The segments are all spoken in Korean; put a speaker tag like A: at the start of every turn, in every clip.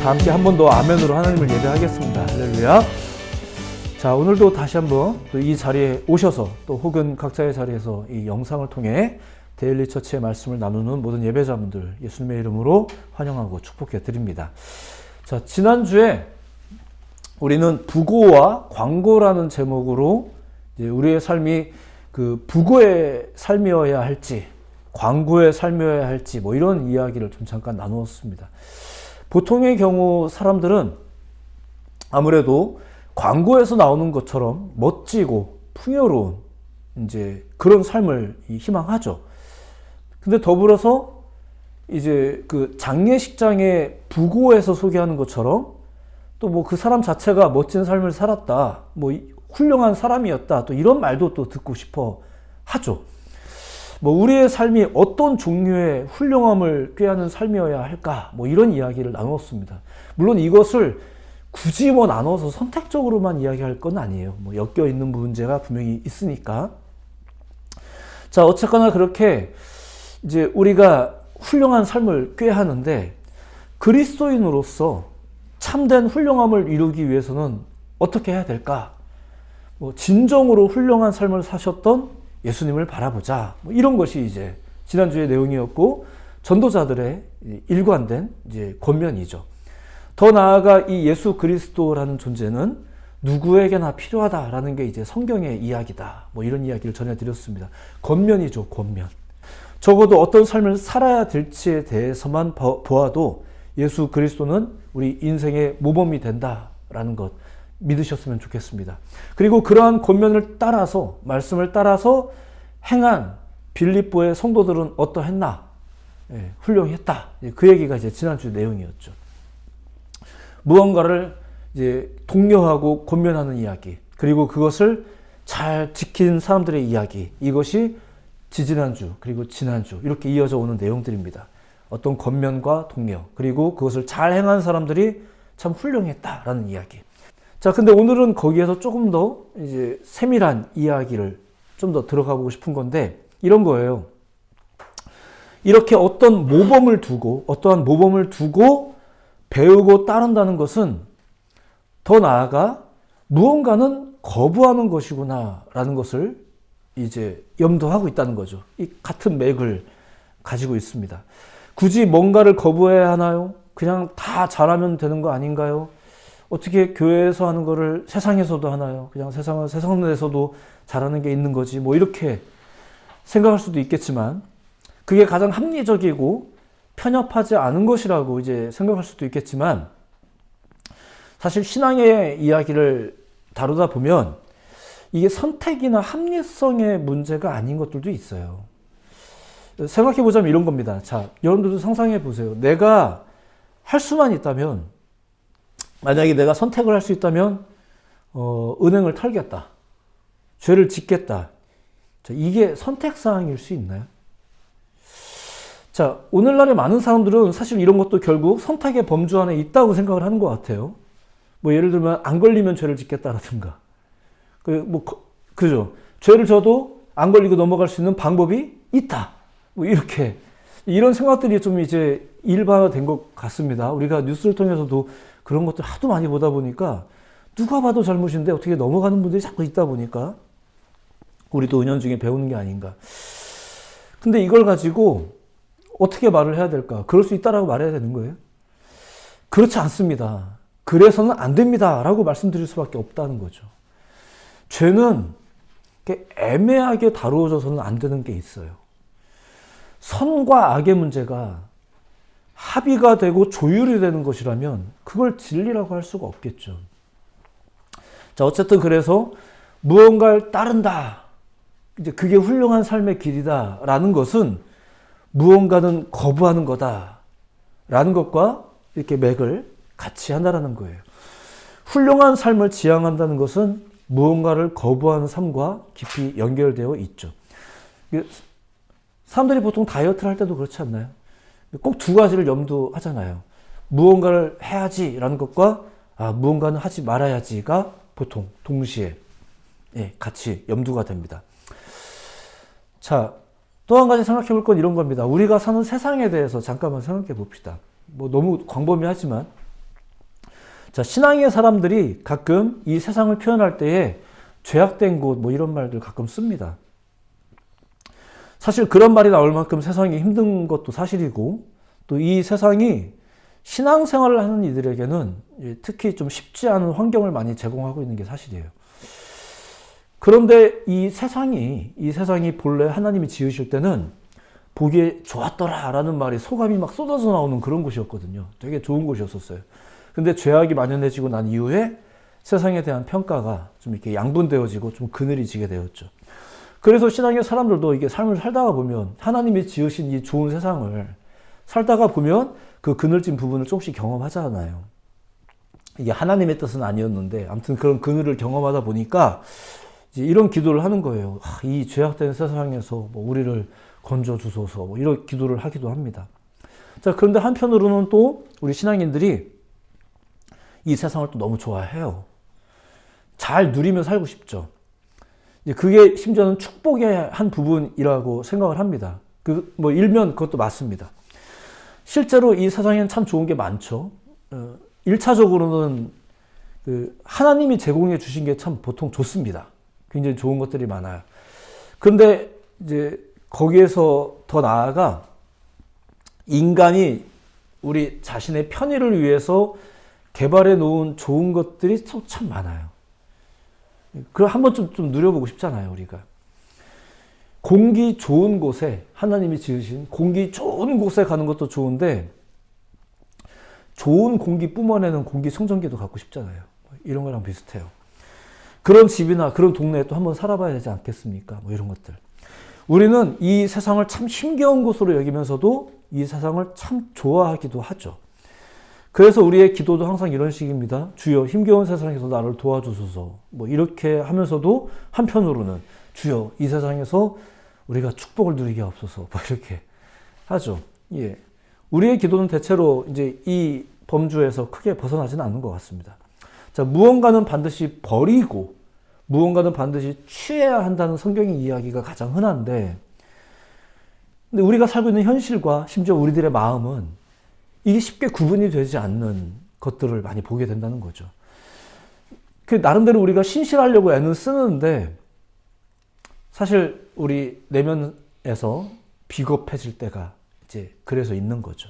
A: 다 함께 한 번 더 아멘으로 하나님을 예배하겠습니다. 할렐루야. 자, 오늘도 다시 한번 또 이 자리에 오셔서 또 혹은 각자의 자리에서 이 영상을 통해 데일리 처치의 말씀을 나누는 모든 예배자분들 예수님의 이름으로 환영하고 축복해 드립니다. 자, 지난주에 우리는 부고와 광고라는 제목으로 이제 우리의 삶이 그 부고의 삶이어야 할지 광고의 삶이어야 할지 뭐 이런 이야기를 좀 잠깐 나누었습니다. 보통의 경우 사람들은 아무래도 광고에서 나오는 것처럼 멋지고 풍요로운 이제 그런 삶을 희망하죠. 근데 더불어서 이제 그 장례식장의 부고에서 소개하는 것처럼 또 뭐 그 사람 자체가 멋진 삶을 살았다, 뭐 훌륭한 사람이었다, 또 이런 말도 또 듣고 싶어 하죠. 뭐 우리의 삶이 어떤 종류의 훌륭함을 꾀하는 삶이어야 할까, 뭐 이런 이야기를 나누었습니다. 물론 이것을 굳이 뭐 나눠서 선택적으로만 이야기할 건 아니에요. 뭐 엮여 있는 문제가 분명히 있으니까. 자, 어쨌거나 그렇게 이제 우리가 훌륭한 삶을 꾀하는데 그리스도인으로서 참된 훌륭함을 이루기 위해서는 어떻게 해야 될까? 뭐 진정으로 훌륭한 삶을 사셨던 예수님을 바라보자. 뭐 이런 것이 이제 지난주의 내용이었고 전도자들의 일관된 이제 권면이죠. 더 나아가 이 예수 그리스도라는 존재는 누구에게나 필요하다라는 게 이제 성경의 이야기다. 뭐 이런 이야기를 전해드렸습니다. 권면이죠, 권면. 적어도 어떤 삶을 살아야 될지에 대해서만 보아도 예수 그리스도는 우리 인생의 모범이 된다라는 것 믿으셨으면 좋겠습니다. 그리고 그러한 권면을 따라서 말씀을 따라서 행한 빌립보의 성도들은 어떠했나? 예, 훌륭했다. 그 얘기가 이제 지난주 내용이었죠. 무언가를 이제 독려하고 권면하는 이야기, 그리고 그것을 잘 지킨 사람들의 이야기, 이것이 지지난주 그리고 지난주 이렇게 이어져 오는 내용들입니다. 어떤 권면과 독려, 그리고 그것을 잘 행한 사람들이 참 훌륭했다라는 이야기. 자, 근데 오늘은 거기에서 조금 더 이제 세밀한 이야기를 좀 더 들어가 보고 싶은 건데 이런 거예요. 이렇게 어떠한 모범을 두고 배우고 따른다는 것은 더 나아가 무언가는 거부하는 것이구나라는 것을 이제 염두하고 있다는 거죠. 이 같은 맥을 가지고 있습니다. 굳이 뭔가를 거부해야 하나요? 그냥 다 잘하면 되는 거 아닌가요? 어떻게 교회에서 하는 거를 세상에서도 하나요? 그냥 세상 내에서도 잘하는 게 있는 거지. 뭐 이렇게 생각할 수도 있겠지만 그게 가장 합리적이고 편협하지 않은 것이라고 이제 생각할 수도 있겠지만 사실 신앙의 이야기를 다루다 보면 이게 선택이나 합리성의 문제가 아닌 것들도 있어요. 생각해 보자면 이런 겁니다. 자, 여러분들도 상상해 보세요. 내가 할 수만 있다면, 만약에 내가 선택을 할 수 있다면 은행을 털겠다, 죄를 짓겠다. 자, 이게 선택사항일 수 있나요? 자, 오늘날의 많은 사람들은 사실 이런 것도 결국 선택의 범주 안에 있다고 생각을 하는 것 같아요. 뭐 예를 들면 안 걸리면 죄를 짓겠다라든가, 그죠? 죄를 져도 안 걸리고 넘어갈 수 있는 방법이 있다. 뭐 이렇게 이런 생각들이 좀 이제 일반화된 것 같습니다. 우리가 뉴스를 통해서도 그런 것들 하도 많이 보다 보니까 누가 봐도 잘못인데 어떻게 넘어가는 분들이 자꾸 있다 보니까 우리도 은연중에 배우는 게 아닌가. 근데 이걸 가지고 어떻게 말을 해야 될까? 그럴 수 있다라고 말해야 되는 거예요? 그렇지 않습니다. 그래서는 안 됩니다 라고 말씀드릴 수밖에 없다는 거죠. 죄는 애매하게 다루어져서는 안 되는 게 있어요. 선과 악의 문제가 합의가 되고 조율이 되는 것이라면 그걸 진리라고 할 수가 없겠죠. 자, 어쨌든 그래서 무언가를 따른다, 이제 그게 훌륭한 삶의 길이다라는 것은 무언가는 거부하는 거다라는 것과 이렇게 맥을 같이 한다라는 거예요. 훌륭한 삶을 지향한다는 것은 무언가를 거부하는 삶과 깊이 연결되어 있죠. 사람들이 보통 다이어트를 할 때도 그렇지 않나요? 꼭 두 가지를 염두하잖아요. 무언가를 해야지라는 것과 무언가는 하지 말아야지가 보통 동시에 같이 염두가 됩니다. 자, 또 한 가지 생각해 볼 건 이런 겁니다. 우리가 사는 세상에 대해서 잠깐만 생각해 봅시다. 뭐 너무 광범위하지만 자, 신앙의 사람들이 가끔 이 세상을 표현할 때에 죄악된 곳 뭐 이런 말들 가끔 씁니다. 사실 그런 말이 나올 만큼 세상이 힘든 것도 사실이고 또 이 세상이 신앙생활을 하는 이들에게는 특히 좀 쉽지 않은 환경을 많이 제공하고 있는 게 사실이에요. 그런데 이 세상이 본래 하나님이 지으실 때는 보기에 좋았더라 라는 말이 소감이 막 쏟아져 나오는 그런 곳이었거든요. 되게 좋은 곳이었었어요. 근데 죄악이 만연해지고 난 이후에 세상에 대한 평가가 좀 이렇게 양분되어지고 좀 그늘이 지게 되었죠. 그래서 신앙의 사람들도 이게 삶을 살다가 보면 하나님이 지으신 이 좋은 세상을 살다가 보면 그 그늘진 부분을 조금씩 경험하잖아요. 이게 하나님의 뜻은 아니었는데 아무튼 그런 그늘을 경험하다 보니까 이제 이런 기도를 하는 거예요. 이 죄악된 세상에서 뭐 우리를 건져주소서 뭐 이런 기도를 하기도 합니다. 자, 그런데 한편으로는 또 우리 신앙인들이 이 세상을 또 너무 좋아해요. 잘 누리며 살고 싶죠. 그게 심지어는 축복의 한 부분이라고 생각을 합니다. 뭐 일면 그것도 맞습니다. 실제로 이 세상에는 참 좋은 게 많죠. 1차적으로는 하나님이 제공해 주신 게 참 보통 좋습니다. 굉장히 좋은 것들이 많아요. 그런데 이제 거기에서 더 나아가 인간이 우리 자신의 편의를 위해서 개발해 놓은 좋은 것들이 참 많아요. 그걸 한번 좀 누려보고 싶잖아요, 우리가. 공기 좋은 곳에, 하나님이 지으신 공기 좋은 곳에 가는 것도 좋은데, 좋은 공기 뿜어내는 공기청정기도 갖고 싶잖아요. 이런 거랑 비슷해요. 그런 집이나 그런 동네에 또 한번 살아봐야 되지 않겠습니까? 뭐 이런 것들. 우리는 이 세상을 참 힘겨운 곳으로 여기면서도 이 세상을 참 좋아하기도 하죠. 그래서 우리의 기도도 항상 이런 식입니다. 주여 힘겨운 세상에서 나를 도와주소서. 뭐 이렇게 하면서도 한편으로는 주여 이 세상에서 우리가 축복을 누리게 하옵소서. 뭐 이렇게 하죠. 예. 우리의 기도는 대체로 이제 이 범주에서 크게 벗어나지는 않는 것 같습니다. 자, 무언가는 반드시 버리고 무언가는 반드시 취해야 한다는 성경의 이야기가 가장 흔한데, 근데 우리가 살고 있는 현실과 심지어 우리들의 마음은 이게 쉽게 구분이 되지 않는 것들을 많이 보게 된다는 거죠. 나름대로 우리가 신실하려고 애는 쓰는데 사실 우리 내면에서 비겁해질 때가 이제 그래서 있는 거죠.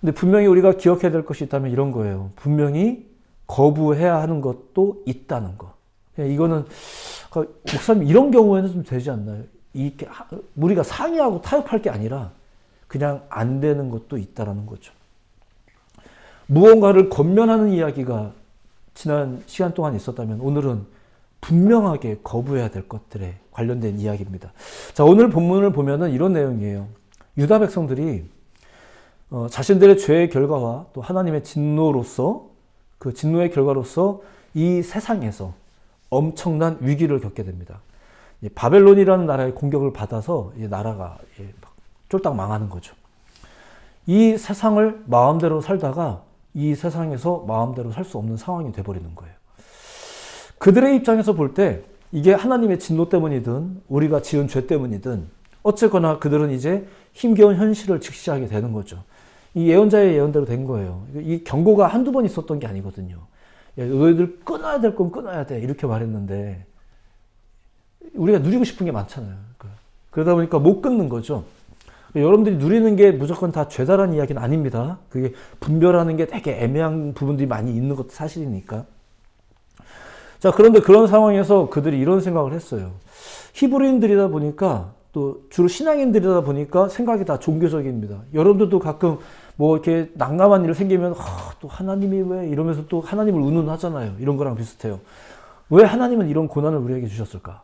A: 근데 분명히 우리가 기억해야 될 것이 있다면 이런 거예요. 분명히 거부해야 하는 것도 있다는 거. 이거는 목사님 이런 경우에는 좀 되지 않나요? 이게 우리가 상의하고 타협할 게 아니라 그냥 안 되는 것도 있다라는 거죠. 무언가를 권면하는 이야기가 지난 시간 동안 있었다면 오늘은 분명하게 거부해야 될 것들에 관련된 이야기입니다. 자, 오늘 본문을 보면은 이런 내용이에요. 유다 백성들이 자신들의 죄의 결과와 또 하나님의 진노로서 그 진노의 결과로서 이 세상에서 엄청난 위기를 겪게 됩니다. 바벨론이라는 나라의 공격을 받아서 이 나라가 쫄딱 망하는 거죠. 이 세상을 마음대로 살다가 이 세상에서 마음대로 살 수 없는 상황이 돼버리는 거예요. 그들의 입장에서 볼 때 이게 하나님의 진노 때문이든 우리가 지은 죄 때문이든 어쨌거나 그들은 이제 힘겨운 현실을 직시하게 되는 거죠. 이 예언자의 예언대로 된 거예요. 이 경고가 한두 번 있었던 게 아니거든요. 야, 너희들 끊어야 될 건 끊어야 돼 이렇게 말했는데 우리가 누리고 싶은 게 많잖아요. 그러다 보니까 못 끊는 거죠. 여러분들이 누리는 게 무조건 다 죄다라는 이야기는 아닙니다. 그게 분별하는 게 되게 애매한 부분들이 많이 있는 것도 사실이니까. 자, 그런데 그런 상황에서 그들이 이런 생각을 했어요. 히브리인들이다 보니까 또 주로 신앙인들이다 보니까 생각이 다 종교적입니다. 여러분들도 가끔 뭐 이렇게 난감한 일 생기면 또 하나님이 왜 이러면서 또 하나님을 운운하잖아요. 이런 거랑 비슷해요. 왜 하나님은 이런 고난을 우리에게 주셨을까?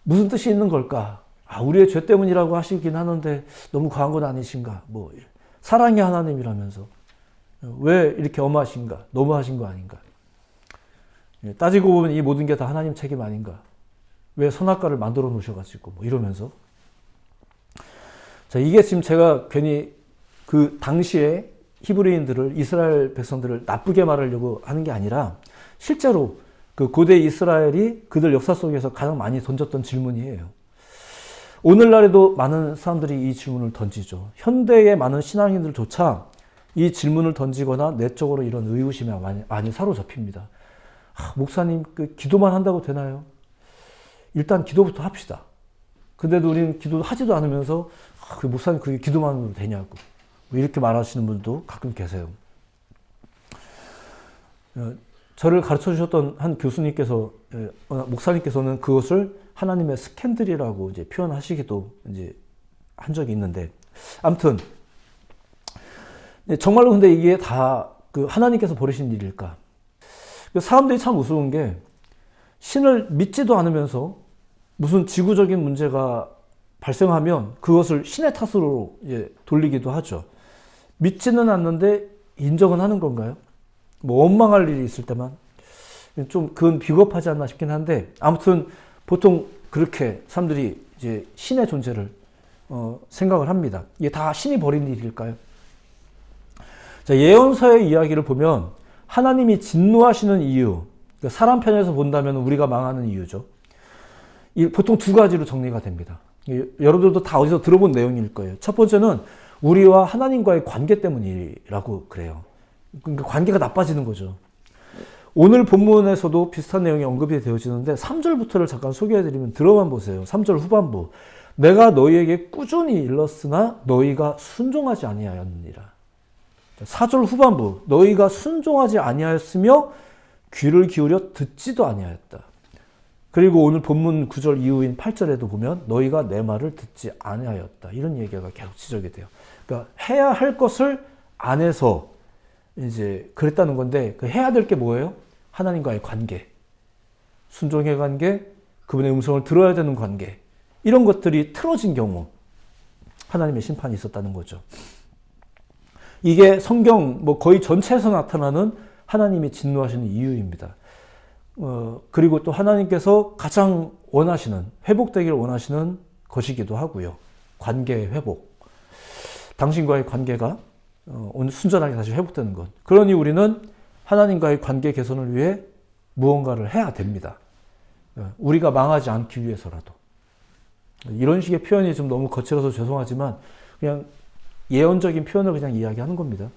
A: 무슨 뜻이 있는 걸까? 우리의 죄 때문이라고 하시긴 하는데 너무 과한 건 아니신가? 뭐 사랑의 하나님이라면서 왜 이렇게 엄하신가? 너무하신 거 아닌가? 따지고 보면 이 모든 게 다 하나님 책임 아닌가? 왜 선악과를 만들어 놓으셔가지고 뭐 이러면서 자, 이게 지금 제가 괜히 그 당시에 히브리인들을 이스라엘 백성들을 나쁘게 말하려고 하는 게 아니라 실제로 그 고대 이스라엘이 그들 역사 속에서 가장 많이 던졌던 질문이에요. 오늘날에도 많은 사람들이 이 질문을 던지죠. 현대의 많은 신앙인들조차 이 질문을 던지거나 내적으로 이런 의구심에 많이 사로잡힙니다. 목사님, 기도만 한다고 되나요? 일단 기도부터 합시다. 근데도 우리는 기도하지도 않으면서 목사님 그게 기도만으로 되냐고 이렇게 말하시는 분도 가끔 계세요. 저를 가르쳐 주셨던 한 교수님께서, 목사님께서는 그것을 하나님의 스캔들이라고 이제 표현하시기도 이제 한 적이 있는데, 아무튼 정말로 근데 이게 다 하나님께서 버리신 일일까? 사람들이 참 우스운 게 신을 믿지도 않으면서 무슨 지구적인 문제가 발생하면 그것을 신의 탓으로 이제 돌리기도 하죠. 믿지는 않는데 인정은 하는 건가요? 뭐 원망할 일이 있을 때만 좀 그건 비겁하지 않나 싶긴 한데, 아무튼 보통 그렇게 사람들이 이제 신의 존재를 생각을 합니다. 이게 다 신이 버린 일일까요? 자, 예언서의 이야기를 보면 하나님이 진노하시는 이유, 그러니까 사람 편에서 본다면 우리가 망하는 이유죠. 보통 두 가지로 정리가 됩니다. 여러분들도 다 어디서 들어본 내용일 거예요. 첫 번째는 우리와 하나님과의 관계 때문이라고 그래요. 그러니까 관계가 나빠지는 거죠. 오늘 본문에서도 비슷한 내용이 언급이 되어지는데 3절부터를 잠깐 소개해드리면 들어만 보세요. 3절 후반부. 내가 너희에게 꾸준히 일렀으나 너희가 순종하지 아니하였느니라. 4절 후반부. 너희가 순종하지 아니하였으며 귀를 기울여 듣지도 아니하였다. 그리고 오늘 본문 9절 이후인 8절에도 보면 너희가 내 말을 듣지 아니하였다. 이런 얘기가 계속 지적이 돼요. 그러니까 해야 할 것을 안 해서 이제 그랬다는 건데, 그 해야 될 게 뭐예요? 하나님과의 관계, 순종의 관계, 그분의 음성을 들어야 되는 관계, 이런 것들이 틀어진 경우 하나님의 심판이 있었다는 거죠. 이게 성경 거의 전체에서 나타나는 하나님이 진노하시는 이유입니다. 그리고 또 하나님께서 가장 원하시는, 회복되기를 원하시는 것이기도 하고요. 관계의 회복. 당신과의 관계가 오늘 순전하게 다시 회복되는 것. 그러니 우리는 하나님과의 관계 개선을 위해 무언가를 해야 됩니다. 우리가 망하지 않기 위해서라도. 이런 식의 표현이 좀 너무 거칠어서 죄송하지만 그냥 예언적인 표현을 그냥 이야기하는 겁니다.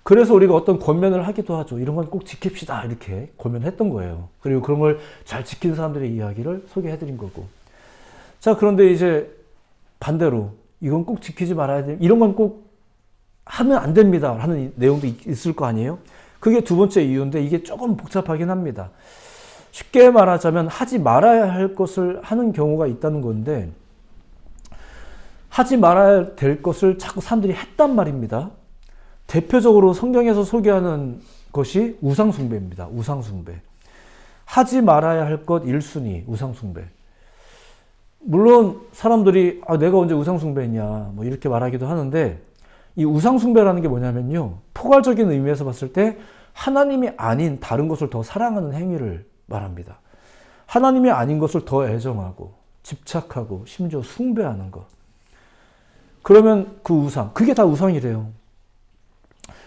A: 그래서 우리가 어떤 권면을 하기도 하죠. 이런 건 꼭 지킵시다 이렇게 권면했던 거예요. 그리고 그런 걸 잘 지킨 사람들의 이야기를 소개해드린 거고. 자, 그런데 이제 반대로 이건 꼭 지키지 말아야 돼, 이런 건 꼭 하면 안 됩니다 하는 내용도 있을 거 아니에요. 그게 두 번째 이유인데 이게 조금 복잡하긴 합니다. 쉽게 말하자면 하지 말아야 할 것을 하는 경우가 있다는 건데, 하지 말아야 될 것을 자꾸 사람들이 했단 말입니다. 대표적으로 성경에서 소개하는 것이 우상숭배입니다. 우상숭배. 하지 말아야 할 것 1순위 우상숭배. 물론 사람들이 내가 언제 우상숭배했냐 이렇게 말하기도 하는데, 이 우상숭배라는 게 뭐냐면요, 포괄적인 의미에서 봤을 때 하나님이 아닌 다른 것을 더 사랑하는 행위를 말합니다. 하나님이 아닌 것을 더 애정하고 집착하고 심지어 숭배하는 것. 그러면 그 우상, 그게 다 우상이래요.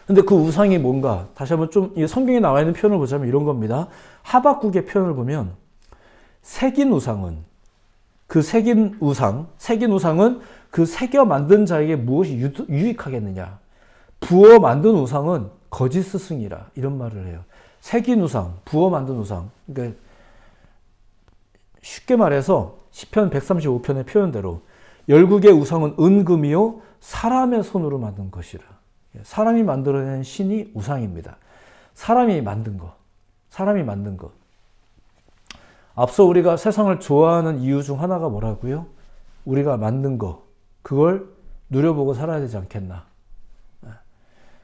A: 근데 그 우상이 뭔가, 다시 한번 좀 성경에 나와 있는 표현을 보자면 이런 겁니다. 하박국의 표현을 보면 새긴 우상은, 새긴 우상은 그 새겨 만든 자에게 무엇이 유익하겠느냐. 부어 만든 우상은 거짓 스승이라, 이런 말을 해요. 새긴 우상, 부어 만든 우상. 그러니까 쉽게 말해서 시편 135편의 표현대로 열국의 우상은 은금이요 사람의 손으로 만든 것이라. 사람이 만들어낸 신이 우상입니다. 사람이 만든 것. 앞서 우리가 세상을 좋아하는 이유 중 하나가 뭐라고요? 우리가 만든 것, 그걸 누려보고 살아야 되지 않겠나.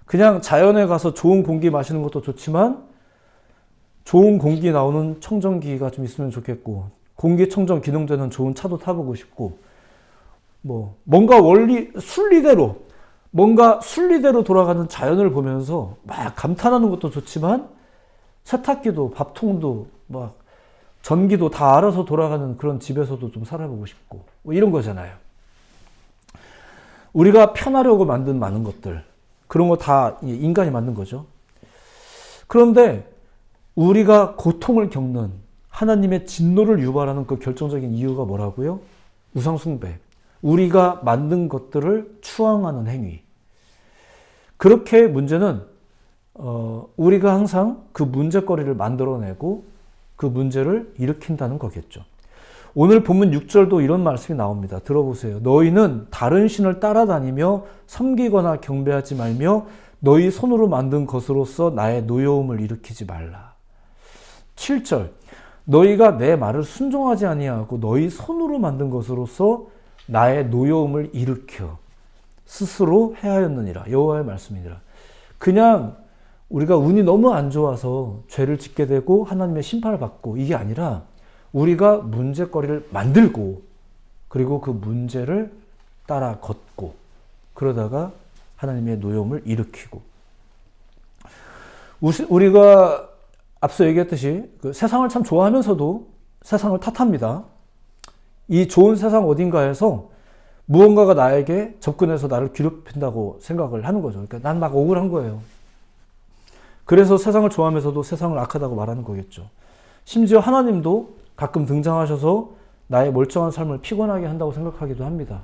A: 그냥 자연에 가서 좋은 공기 마시는 것도 좋지만 좋은 공기 나오는 청정기가 좀 있으면 좋겠고, 공기청정 기능되는 좋은 차도 타보고 싶고, 뭔가 순리대로 돌아가는 자연을 보면서 막 감탄하는 것도 좋지만 세탁기도 밥통도 전기도 다 알아서 돌아가는 그런 집에서도 좀 살아보고 싶고 이런 거잖아요. 우리가 편하려고 만든 많은 것들, 그런 거 다 인간이 만든 거죠. 그런데 우리가 고통을 겪는, 하나님의 진노를 유발하는 그 결정적인 이유가 뭐라고요? 우상숭배. 우리가 만든 것들을 추앙하는 행위. 그렇게 문제는 우리가 항상 그 문제거리를 만들어내고 그 문제를 일으킨다는 거겠죠. 오늘 본문 6절도 이런 말씀이 나옵니다. 들어보세요. 너희는 다른 신을 따라다니며 섬기거나 경배하지 말며 너희 손으로 만든 것으로서 나의 노여움을 일으키지 말라. 7절 너희가 내 말을 순종하지 아니하고 너희 손으로 만든 것으로서 나의 노여움을 일으켜 스스로 해하였느니라. 여호와의 말씀이니라. 그냥 우리가 운이 너무 안 좋아서 죄를 짓게 되고 하나님의 심판을 받고 이게 아니라 우리가 문제거리를 만들고 그리고 그 문제를 따라 걷고 그러다가 하나님의 노여움을 일으키고 우리가 앞서 얘기했듯이 그 세상을 참 좋아하면서도 세상을 탓합니다. 이 좋은 세상 어딘가에서 무언가가 나에게 접근해서 나를 괴롭힌다고 생각을 하는 거죠. 그러니까 난 막 억울한 거예요. 그래서 세상을 좋아하면서도 세상을 악하다고 말하는 거겠죠. 심지어 하나님도 가끔 등장하셔서 나의 멀쩡한 삶을 피곤하게 한다고 생각하기도 합니다.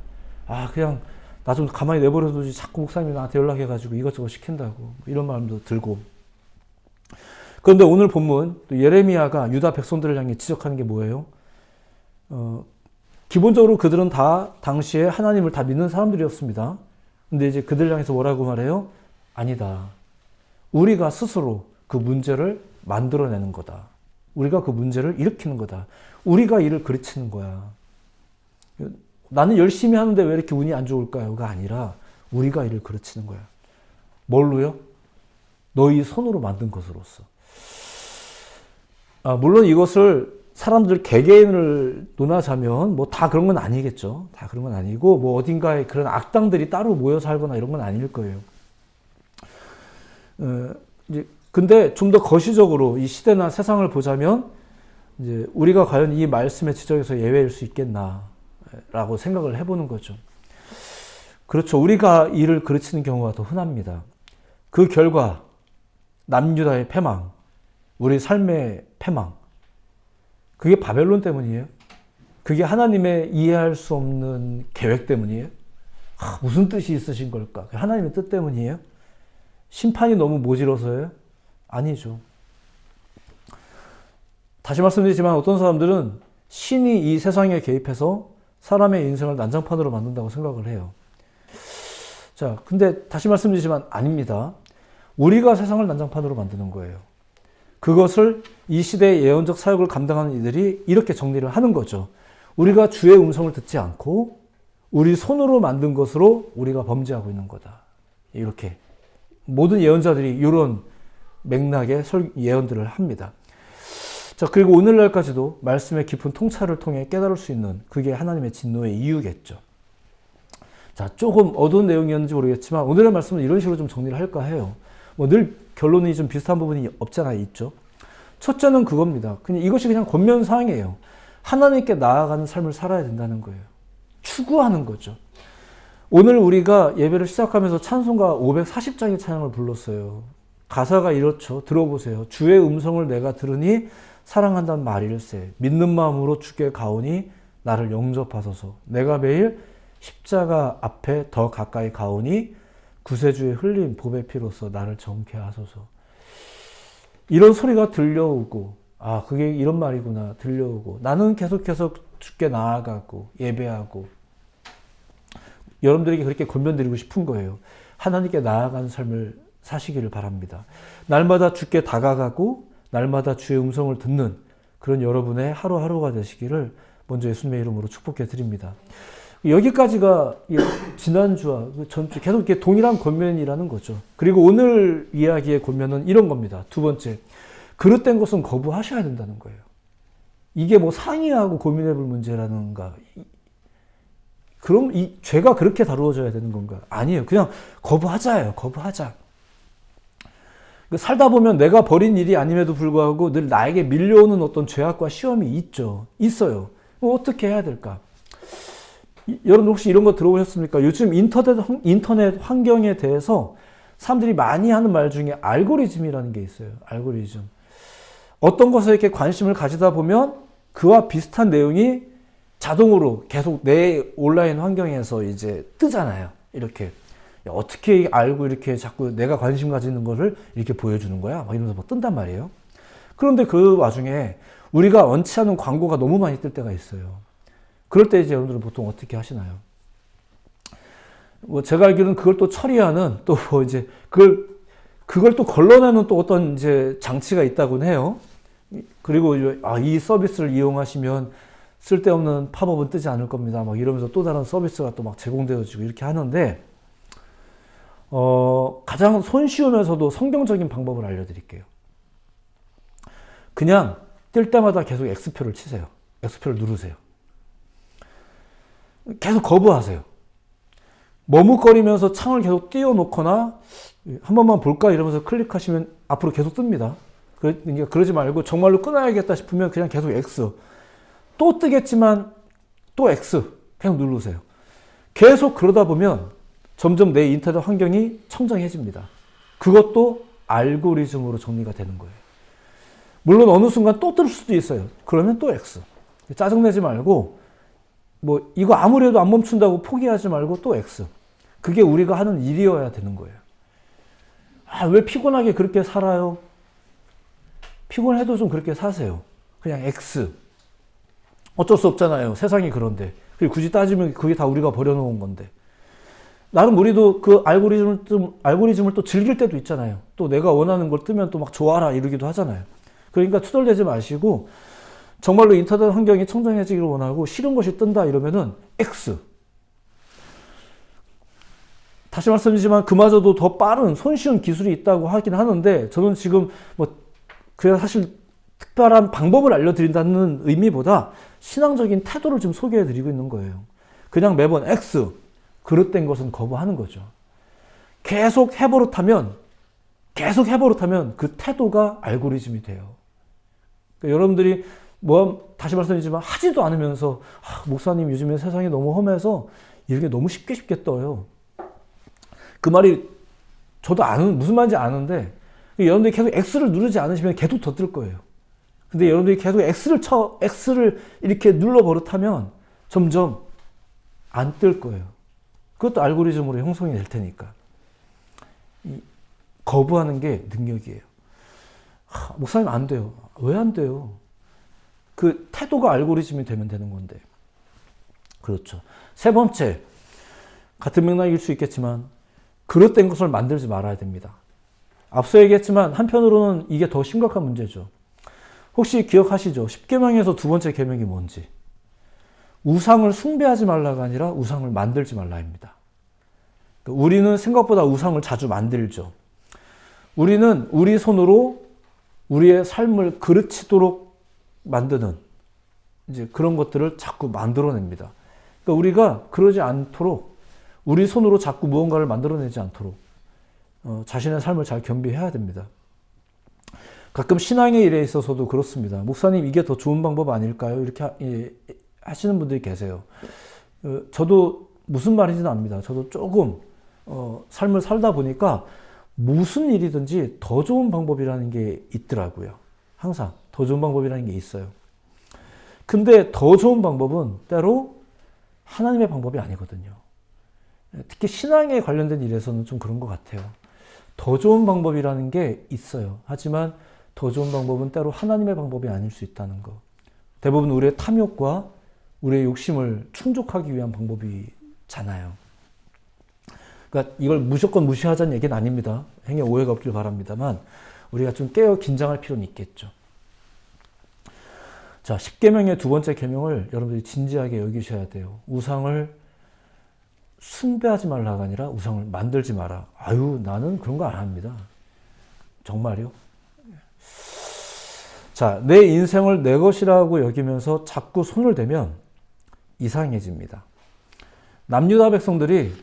A: 그냥 나 좀 가만히 내버려두지 자꾸 목사님이 나한테 연락해가지고 이것저것 시킨다고 이런 마음도 들고. 그런데 오늘 본문 예레미야가 유다 백성들을 향해 지적하는 게 뭐예요? 기본적으로 그들은 다 당시에 하나님을 다 믿는 사람들이었습니다. 근데 이제 그들 향해서 뭐라고 말해요? 아니다. 우리가 스스로 그 문제를 만들어내는 거다. 우리가 그 문제를 일으키는 거다. 우리가 이를 그르치는 거야. 나는 열심히 하는데 왜 이렇게 운이 안 좋을까요?가 아니라 우리가 이를 그르치는 거야. 뭘로요? 너희 손으로 만든 것으로서. 물론 이것을 사람들 개개인을 논하자면 뭐 다 그런 건 아니겠죠. 다 그런 건 아니고 뭐 어딘가에 그런 악당들이 따로 모여 살거나 이런 건 아닐 거예요. 이제 근데 좀 더 거시적으로 이 시대나 세상을 보자면 이제 우리가 과연 이 말씀의 지적에서 예외일 수 있겠나라고 생각을 해보는 거죠. 그렇죠. 우리가 이를 그르치는 경우가 더 흔합니다. 그 결과 남유다의 패망, 우리 삶의 패망, 그게 바벨론 때문이에요? 그게 하나님의 이해할 수 없는 계획 때문이에요? 무슨 뜻이 있으신 걸까? 하나님의 뜻 때문이에요? 심판이 너무 모질어서요? 아니죠. 다시 말씀드리지만 어떤 사람들은 신이 이 세상에 개입해서 사람의 인생을 난장판으로 만든다고 생각을 해요. 자, 근데 다시 말씀드리지만 아닙니다. 우리가 세상을 난장판으로 만드는 거예요. 그것을 이 시대의 예언적 사역을 감당하는 이들이 이렇게 정리를 하는 거죠. 우리가 주의 음성을 듣지 않고 우리 손으로 만든 것으로 우리가 범죄하고 있는 거다. 이렇게 모든 예언자들이 이런 맥락의 예언들을 합니다. 자, 그리고 오늘날까지도 말씀의 깊은 통찰을 통해 깨달을 수 있는 그게 하나님의 진노의 이유겠죠. 자, 조금 어두운 내용이었는지 모르겠지만 오늘의 말씀은 이런 식으로 좀 정리를 할까 해요. 뭐 늘 결론이 좀 비슷한 부분이 없잖아요. 있죠. 첫째는 그겁니다. 그냥 이것이 그냥 권면사항이에요. 하나님께 나아가는 삶을 살아야 된다는 거예요. 추구하는 거죠. 오늘 우리가 예배를 시작하면서 찬송가 540장의 찬양을 불렀어요. 가사가 이렇죠. 들어보세요. 주의 음성을 내가 들으니 사랑한다는 말일세. 믿는 마음으로 주께 가오니 나를 영접하소서. 내가 매일 십자가 앞에 더 가까이 가오니 구세주의 흘린 보배 피로써 나를 정케 하소서. 이런 소리가 들려오고 그게 이런 말이구나 들려오고 나는 계속해서 주께 나아가고 예배하고 여러분들에게 그렇게 권면드리고 싶은 거예요. 하나님께 나아가는 삶을 사시기를 바랍니다. 날마다 주께 다가가고 날마다 주의 음성을 듣는 그런 여러분의 하루하루가 되시기를 먼저 예수님의 이름으로 축복해 드립니다. 여기까지가 지난주와 전주 계속 이렇게 동일한 권면이라는 거죠. 그리고 오늘 이야기의 권면은 이런 겁니다. 두 번째, 그릇된 것은 거부하셔야 된다는 거예요. 이게 뭐 상의하고 고민해 볼 문제라는가. 그럼 이 죄가 그렇게 다루어져야 되는 건가? 아니에요. 그냥 거부하자예요. 거부하자. 살다 보면 내가 벌인 일이 아님에도 불구하고 늘 나에게 밀려오는 어떤 죄악과 시험이 있어요. 어떻게 해야 될까? 여러분 혹시 이런 거 들어보셨습니까? 요즘 인터넷 환경에 대해서 사람들이 많이 하는 말 중에 알고리즘이라는 게 있어요. 알고리즘. 어떤 것에 이렇게 관심을 가지다 보면 그와 비슷한 내용이 자동으로 계속 내 온라인 환경에서 이제 뜨잖아요. 이렇게. 야, 어떻게 알고 이렇게 자꾸 내가 관심 가지는 거를 이렇게 보여주는 거야? 막 이러면서 뭐 뜬단 말이에요. 그런데 그 와중에 우리가 원치 않은 광고가 너무 많이 뜰 때가 있어요. 그럴 때 이제 여러분들은 보통 어떻게 하시나요? 뭐 제가 알기로는 그걸 또 처리하는 또 뭐 이제 그걸 또 걸러내는 또 어떤 이제 장치가 있다고는 해요. 그리고 이 서비스를 이용하시면 쓸데없는 팝업은 뜨지 않을 겁니다. 막 이러면서 또 다른 서비스가 또 막 제공되어지고 이렇게 하는데, 가장 손쉬우면서도 성경적인 방법을 알려드릴게요. 그냥 뜰 때마다 계속 X표를 치세요. X표를 누르세요. 계속 거부하세요. 머뭇거리면서 창을 계속 띄워놓거나 한 번만 볼까 이러면서 클릭하시면 앞으로 계속 뜹니다. 그러니까 그러지 말고 정말로 끊어야겠다 싶으면 그냥 계속 X. 또 뜨겠지만 또 X. 그냥 누르세요. 계속 그러다 보면 점점 내 인터넷 환경이 청정해집니다. 그것도 알고리즘으로 정리가 되는 거예요. 물론 어느 순간 또 뜰 수도 있어요. 그러면 또 X. 짜증내지 말고 뭐 이거 아무래도 안 멈춘다고 포기하지 말고 또 X. 그게 우리가 하는 일이어야 되는 거예요. 왜 피곤하게 그렇게 살아요? 피곤해도 좀 그렇게 사세요. 그냥 X. 어쩔 수 없잖아요. 세상이 그런데. 굳이 따지면 그게 다 우리가 버려놓은 건데. 나름 우리도 그 알고리즘을 또 즐길 때도 있잖아요. 또 내가 원하는 걸 뜨면 또 막 좋아라 이러기도 하잖아요. 그러니까 투덜대지 마시고 정말로 인터넷 환경이 청정해지기를 원하고 싫은 것이 뜬다 이러면은 X. 다시 말씀드리지만 그마저도 더 빠른 손쉬운 기술이 있다고 하긴 하는데 저는 지금 뭐 그냥 사실 특별한 방법을 알려드린다는 의미보다 신앙적인 태도를 좀 소개해드리고 있는 거예요. 그냥 매번 X. 그릇된 것은 거부하는 거죠. 계속 해버릇하면 그 태도가 알고리즘이 돼요. 그러니까 여러분들이 다시 말씀드리지만 하지도 않으면서 목사님 요즘에 세상이 너무 험해서 이런 게 너무 쉽게 떠요. 그 말이 저도 무슨 말인지 아는데 여러분들이 계속 X를 누르지 않으시면 계속 더 뜰 거예요. 근데 여러분들이 계속 X를 이렇게 눌러 버릇하면 점점 안 뜰 거예요. 그것도 알고리즘으로 형성이 될 테니까. 거부하는 게 능력이에요. 목사님 안 돼요. 왜 안 돼요? 그 태도가 알고리즘이 되면 되는 건데. 그렇죠. 세 번째, 같은 맥락일 수 있겠지만 그릇된 것을 만들지 말아야 됩니다. 앞서 얘기했지만 한편으로는 이게 더 심각한 문제죠. 혹시 기억하시죠? 10계명에서 두 번째 계명이 뭔지. 우상을 숭배하지 말라가 아니라 우상을 만들지 말라입니다. 우리는 생각보다 우상을 자주 만들죠. 우리는 우리 손으로 우리의 삶을 그르치도록 만드는 이제 그런 것들을 자꾸 만들어냅니다. 그러니까 우리가 그러지 않도록 우리 손으로 자꾸 무언가를 만들어내지 않도록 자신의 삶을 잘 겸비해야 됩니다. 가끔 신앙의 일에 있어서도 그렇습니다. 목사님 이게 더 좋은 방법 아닐까요? 이렇게 하시는 분들이 계세요. 저도 무슨 말인지는 압니다. 저도 조금 삶을 살다 보니까 무슨 일이든지 더 좋은 방법이라는 게 있더라고요. 항상 더 좋은 방법이라는 게 있어요. 근데 더 좋은 방법은 때로 하나님의 방법이 아니거든요. 특히 신앙에 관련된 일에서는 좀 그런 것 같아요. 더 좋은 방법이라는 게 있어요. 하지만 더 좋은 방법은 때로 하나님의 방법이 아닐 수 있다는 거. 대부분 우리의 탐욕과 우리의 욕심을 충족하기 위한 방법이잖아요. 그러니까 이걸 무조건 무시하자는 얘기는 아닙니다. 행여 오해가 없길 바랍니다만 우리가 좀 깨어 긴장할 필요는 있겠죠. 자, 10계명의 두 번째 계명을 여러분들이 진지하게 여기셔야 돼요. 우상을 숭배하지 말라가 아니라 우상을 만들지 마라. 나는 그런 거 안 합니다. 정말요? 자, 내 인생을 내 것이라고 여기면서 자꾸 손을 대면 이상해집니다. 남유다 백성들이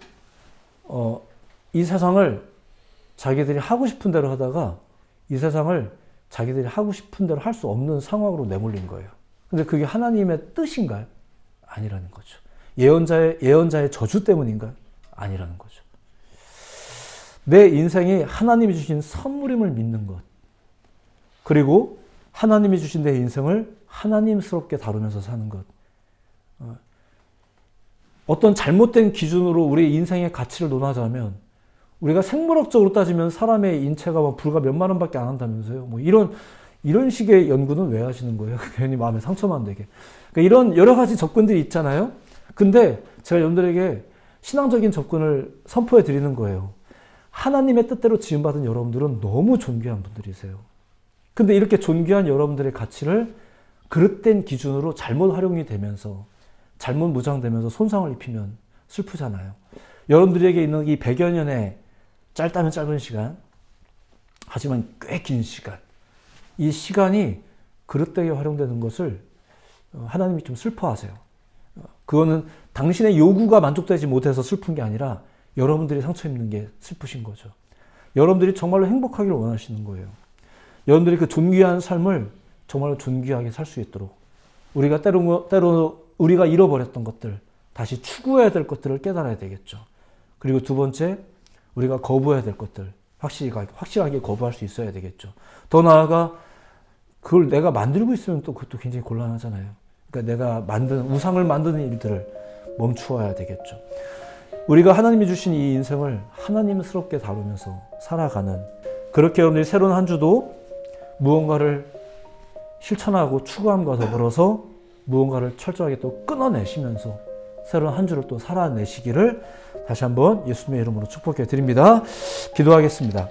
A: 이 세상을 자기들이 하고 싶은 대로 하다가 이 세상을 자기들이 하고 싶은 대로 할 수 없는 상황으로 내몰린 거예요. 근데 그게 하나님의 뜻인가요? 아니라는 거죠. 예언자의 저주 때문인가요? 아니라는 거죠. 내 인생이 하나님이 주신 선물임을 믿는 것. 그리고 하나님이 주신 내 인생을 하나님스럽게 다루면서 사는 것. 어떤 잘못된 기준으로 우리 인생의 가치를 논하자면 우리가 생물학적으로 따지면 사람의 인체가 뭐 불과 몇만 원밖에 안 한다면서요. 뭐 이런 식의 연구는 왜 하시는 거예요? 괜히 마음에 상처만 되게. 그러니까 이런 여러 가지 접근들이 있잖아요. 근데 제가 여러분들에게 신앙적인 접근을 선포해 드리는 거예요. 하나님의 뜻대로 지음받은 여러분들은 너무 존귀한 분들이세요. 근데 이렇게 존귀한 여러분들의 가치를 그릇된 기준으로 잘못 활용이 되면서, 잘못 무장되면서 손상을 입히면 슬프잖아요. 여러분들에게 있는 이 100여 년의 짧다면 짧은 시간, 하지만 꽤 긴 시간, 이 시간이 그릇되게 활용되는 것을 하나님이 좀 슬퍼하세요. 그거는 당신의 요구가 만족되지 못해서 슬픈 게 아니라 여러분들이 상처 입는 게 슬프신 거죠. 여러분들이 정말로 행복하기를 원하시는 거예요. 여러분들이 그 존귀한 삶을 정말로 존귀하게 살 수 있도록 우리가 때로 우리가 잃어버렸던 것들, 다시 추구해야 될 것들을 깨달아야 되겠죠. 그리고 두 번째, 우리가 거부해야 될 것들, 확실하게 거부할 수 있어야 되겠죠. 더 나아가 그걸 내가 만들고 있으면 또 그것도 굉장히 곤란하잖아요. 그러니까 내가 우상을 만드는 일들을 멈추어야 되겠죠. 우리가 하나님이 주신 이 인생을 하나님스럽게 다루면서 살아가는, 그렇게 여러분들이 새로운 한 주도 무언가를 실천하고 추구함과 더불어서 무언가를 철저하게 또 끊어내시면서 새로운 한 주를 또 살아내시기를 다시 한번 예수님의 이름으로 축복해 드립니다. 기도하겠습니다.